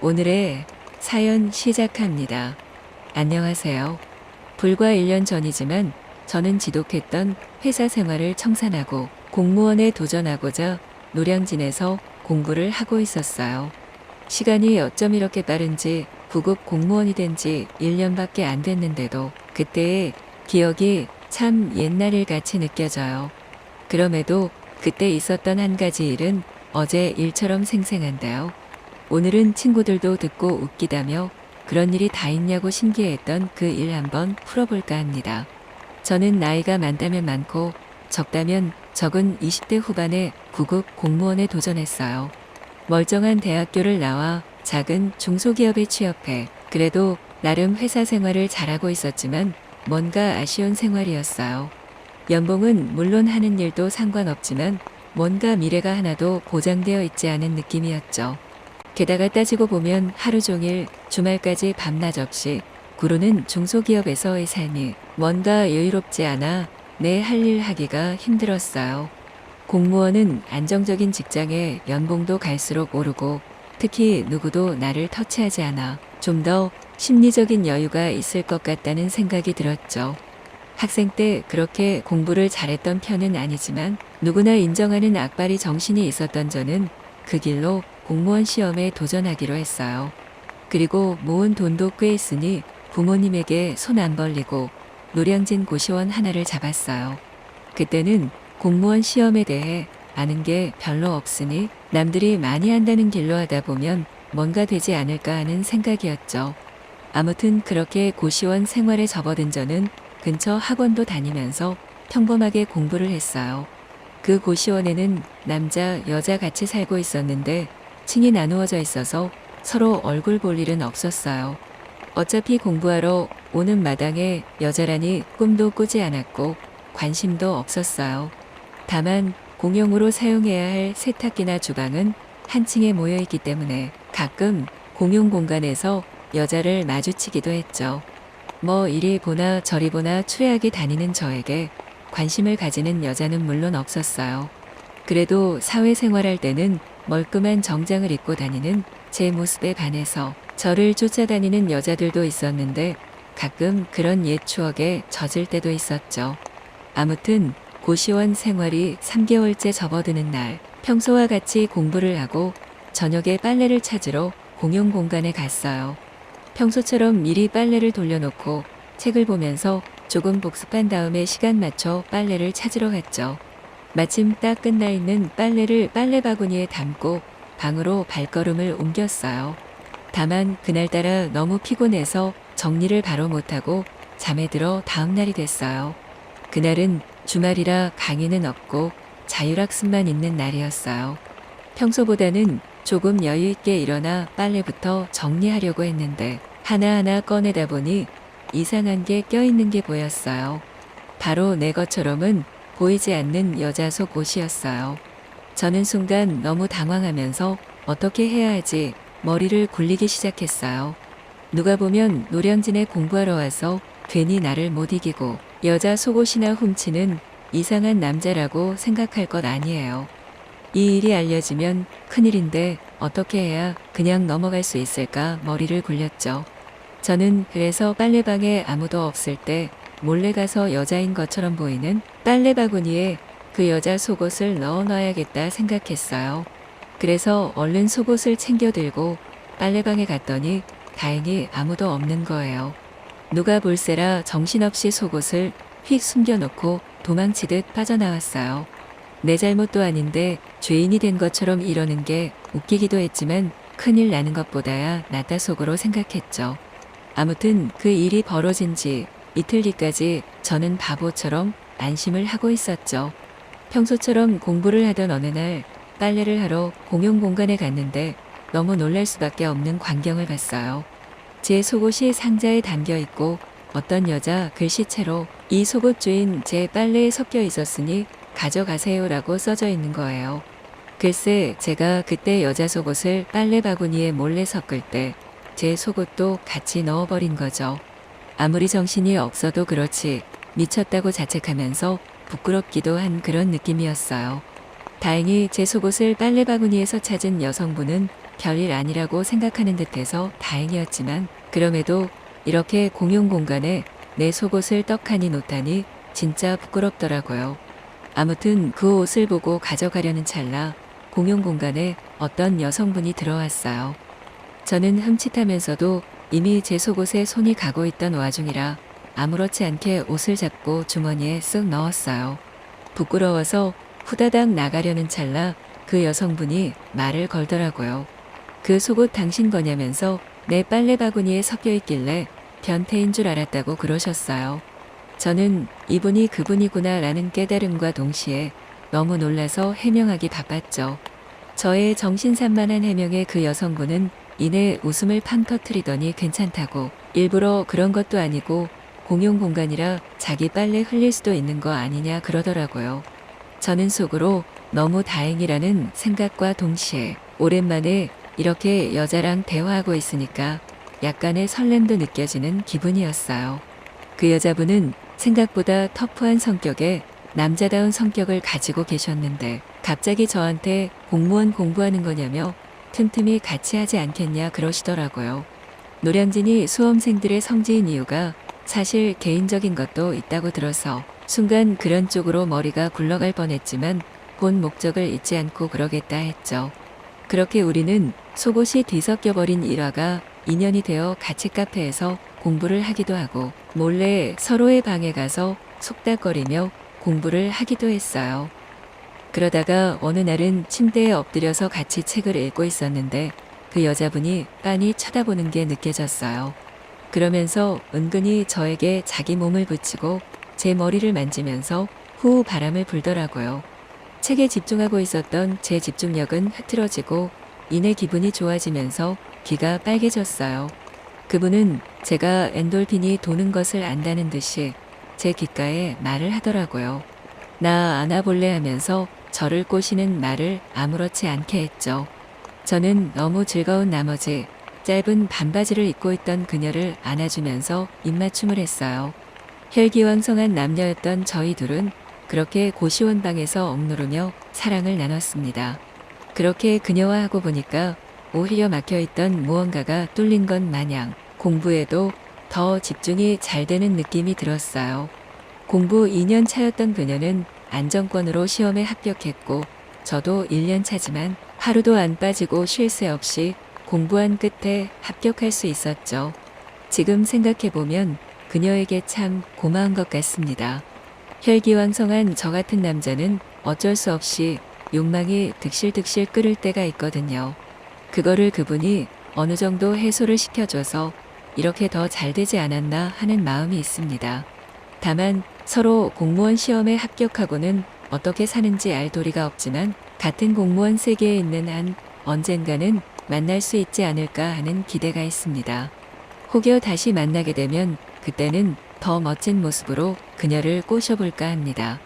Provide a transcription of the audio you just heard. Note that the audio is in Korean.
오늘의 사연 시작합니다. 안녕하세요. 불과 1년 전이지만 저는 지독했던 회사 생활을 청산하고 공무원에 도전하고자 노량진에서 공부를 하고 있었어요. 시간이 어쩜 이렇게 빠른지 구급 공무원이 된 지 1년밖에 안 됐는데도 그때의 기억이 참 옛날 일 같이 느껴져요. 그럼에도 그때 있었던 한 가지 일은 어제 일처럼 생생한데요. 오늘은 친구들도 듣고 웃기다며 그런 일이 다 있냐고 신기해했던 그 일 한번 풀어볼까 합니다. 저는 나이가 많다면 많고 적다면 적은 20대 후반의 구급 공무원에 도전했어요. 멀쩡한 대학교를 나와 작은 중소기업에 취업해 그래도 나름 회사 생활을 잘하고 있었지만 뭔가 아쉬운 생활이었어요. 연봉은 물론 하는 일도 상관없지만 뭔가 미래가 하나도 보장되어 있지 않은 느낌이었죠. 게다가 따지고 보면 하루 종일 주말까지 밤낮 없이 구르는 중소기업에서의 삶이 뭔가 여유롭지 않아 내 할 일 하기가 힘들었어요. 공무원은 안정적인 직장에 연봉도 갈수록 오르고 특히 누구도 나를 터치하지 않아 좀 더 심리적인 여유가 있을 것 같다는 생각이 들었죠. 학생 때 그렇게 공부를 잘했던 편은 아니지만 누구나 인정하는 악바리 정신이 있었던 저는 그 길로 공무원 시험에 도전하기로 했어요. 그리고 모은 돈도 꽤 있으니 부모님에게 손 안 벌리고 노량진 고시원 하나를 잡았어요. 그때는 공무원 시험에 대해 아는 게 별로 없으니 남들이 많이 한다는 길로 하다 보면 뭔가 되지 않을까 하는 생각이었죠. 아무튼 그렇게 고시원 생활에 접어든 저는 근처 학원도 다니면서 평범하게 공부를 했어요. 그 고시원에는 남자, 여자 같이 살고 있었는데 층이 나누어져 있어서 서로 얼굴 볼 일은 없었어요. 어차피 공부하러 오는 마당에 여자라니 꿈도 꾸지 않았고 관심도 없었어요. 다만 공용으로 사용해야 할 세탁기나 주방은 한 층에 모여 있기 때문에 가끔 공용 공간에서 여자를 마주치기도 했죠. 뭐 이리 보나 저리 보나 추레하게 다니는 저에게 관심을 가지는 여자는 물론 없었어요. 그래도 사회생활할 때는 멀끔한 정장을 입고 다니는 제 모습에 반해서 저를 쫓아다니는 여자들도 있었는데 가끔 그런 옛 추억에 젖을 때도 있었죠. 아무튼 고시원 생활이 3개월째 접어드는 날, 평소와 같이 공부를 하고 저녁에 빨래를 찾으러 공용 공간에 갔어요. 평소처럼 미리 빨래를 돌려놓고 책을 보면서 조금 복습한 다음에 시간 맞춰 빨래를 찾으러 갔죠. 마침 딱 끝나 있는 빨래를 빨래 바구니에 담고 방으로 발걸음을 옮겼어요. 다만 그날따라 너무 피곤해서 정리를 바로 못하고 잠에 들어 다음날이 됐어요. 그날은 주말이라 강의는 없고 자율학습만 있는 날이었어요. 평소보다는 조금 여유있게 일어나 빨래부터 정리하려고 했는데 하나하나 꺼내다 보니 이상한 게 껴있는 게 보였어요. 바로 내 것처럼은 보이지 않는 여자 속옷이었어요. 저는 순간 너무 당황하면서 어떻게 해야 하지 머리를 굴리기 시작했어요. 누가 보면 노량진에 공부하러 와서 괜히 나를 못 이기고 여자 속옷이나 훔치는 이상한 남자라고 생각할 것 아니에요. 이 일이 알려지면 큰일인데 어떻게 해야 그냥 넘어갈 수 있을까 머리를 굴렸죠. 저는 그래서 빨래방에 아무도 없을 때 몰래 가서 여자인 것처럼 보이는 빨래 바구니에 그 여자 속옷을 넣어놔야겠다 생각했어요. 그래서 얼른 속옷을 챙겨 들고 빨래방에 갔더니 다행히 아무도 없는 거예요. 누가 볼세라 정신없이 속옷을 휙 숨겨놓고 도망치듯 빠져나왔어요. 내 잘못도 아닌데 죄인이 된 것처럼 이러는 게 웃기기도 했지만 큰일 나는 것보다야 낫다 속으로 생각했죠. 아무튼 그 일이 벌어진 지 이틀 뒤까지 저는 바보처럼 안심을 하고 있었죠. 평소처럼 공부를 하던 어느 날 빨래를 하러 공용 공간에 갔는데 너무 놀랄 수밖에 없는 광경을 봤어요. 제 속옷이 상자에 담겨 있고 어떤 여자 글씨체로 이 속옷 주인 제 빨래에 섞여 있었으니 가져가세요라고 써져 있는 거예요. 글쎄 제가 그때 여자 속옷을 빨래 바구니에 몰래 섞을 때 제 속옷도 같이 넣어버린 거죠. 아무리 정신이 없어도 그렇지 미쳤다고 자책하면서 부끄럽기도 한 그런 느낌이었어요. 다행히 제 속옷을 빨래 바구니에서 찾은 여성분은 별일 아니라고 생각하는 듯해서 다행이었지만 그럼에도 이렇게 공용 공간에 내 속옷을 떡하니 놓다니 진짜 부끄럽더라고요. 아무튼 그 옷을 보고 가져가려는 찰나 공용 공간에 어떤 여성분이 들어왔어요. 저는 흠칫하면서도 이미 제 속옷에 손이 가고 있던 와중이라 아무렇지 않게 옷을 잡고 주머니에 쓱 넣었어요. 부끄러워서 후다닥 나가려는 찰나 그 여성분이 말을 걸더라고요. 그 속옷 당신 거냐면서 내 빨래 바구니에 섞여 있길래 변태인 줄 알았다고 그러셨어요. 저는 이분이 그분이구나 라는 깨달음과 동시에 너무 놀라서 해명하기 바빴죠. 저의 정신산만한 해명에 그 여성분은 이내 웃음을 팡 터트리더니 괜찮다고, 일부러 그런 것도 아니고 공용 공간이라 자기 빨래 흘릴 수도 있는 거 아니냐 그러더라고요. 저는 속으로 너무 다행이라는 생각과 동시에 오랜만에 이렇게 여자랑 대화하고 있으니까 약간의 설렘도 느껴지는 기분이었어요. 그 여자분은 생각보다 터프한 성격에 남자다운 성격을 가지고 계셨는데 갑자기 저한테 공무원 공부하는 거냐며 틈틈이 같이 하지 않겠냐 그러시더라고요. 노량진이 수험생들의 성지인 이유가 사실 개인적인 것도 있다고 들어서 순간 그런 쪽으로 머리가 굴러갈 뻔했지만 본 목적을 잊지 않고 그러겠다 했죠. 그렇게 우리는 속옷이 뒤섞여버린 일화가 인연이 되어 같이 카페에서 공부를 하기도 하고 몰래 서로의 방에 가서 속닥거리며 공부를 하기도 했어요. 그러다가 어느 날은 침대에 엎드려서 같이 책을 읽고 있었는데 그 여자분이 빤히 쳐다보는 게 느껴졌어요. 그러면서 은근히 저에게 자기 몸을 붙이고 제 머리를 만지면서 후 바람을 불더라고요. 책에 집중하고 있었던 제 집중력은 흐트러지고 이내 기분이 좋아지면서 귀가 빨개졌어요. 그분은 제가 엔돌핀이 도는 것을 안다는 듯이 제 귓가에 말을 하더라고요. 나 안아볼래 하면서 저를 꼬시는 말을 아무렇지 않게 했죠. 저는 너무 즐거운 나머지 짧은 반바지를 입고 있던 그녀를 안아주면서 입맞춤을 했어요. 혈기왕성한 남녀였던 저희 둘은 그렇게 고시원 방에서 억누르며 사랑을 나눴습니다. 그렇게 그녀와 하고 보니까 오히려 막혀있던 무언가가 뚫린 것 마냥 공부에도 더 집중이 잘 되는 느낌이 들었어요. 공부 2년 차였던 그녀는 안정권으로 시험에 합격했고 저도 1년 차지만 하루도 안 빠지고 쉴 새 없이 공부한 끝에 합격할 수 있었죠. 지금 생각해보면 그녀에게 참 고마운 것 같습니다. 혈기왕성한 저 같은 남자는 어쩔 수 없이 욕망이 득실득실 끓을 때가 있거든요. 그거를 그분이 어느 정도 해소를 시켜줘서 이렇게 더 잘 되지 않았나 하는 마음이 있습니다. 다만 서로 공무원 시험에 합격하고는 어떻게 사는지 알 도리가 없지만 같은 공무원 세계에 있는 한 언젠가는 만날 수 있지 않을까 하는 기대가 있습니다. 혹여 다시 만나게 되면 그때는 더 멋진 모습으로 그녀를 꼬셔볼까 합니다.